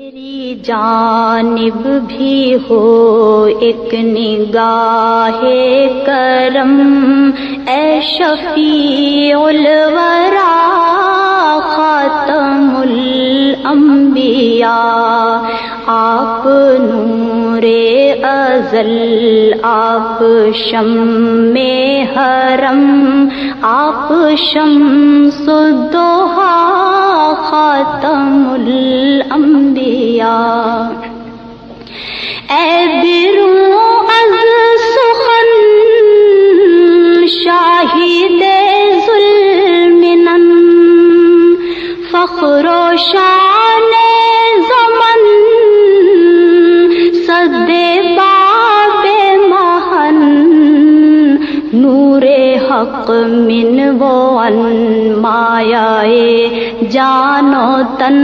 میری جانب بھی ہو ایک نگاہ کرم، اے شفیع الورا خاتم الانبیاء، آپ نور ازل، آپ شمع حرم، آپ شمس الضحیٰ خاتم الانبیاء، اے برو از سخن شاہد ظلمنن، فخر و شان زمن صد باب محن، نور حق من و ان مایہ جان و تن،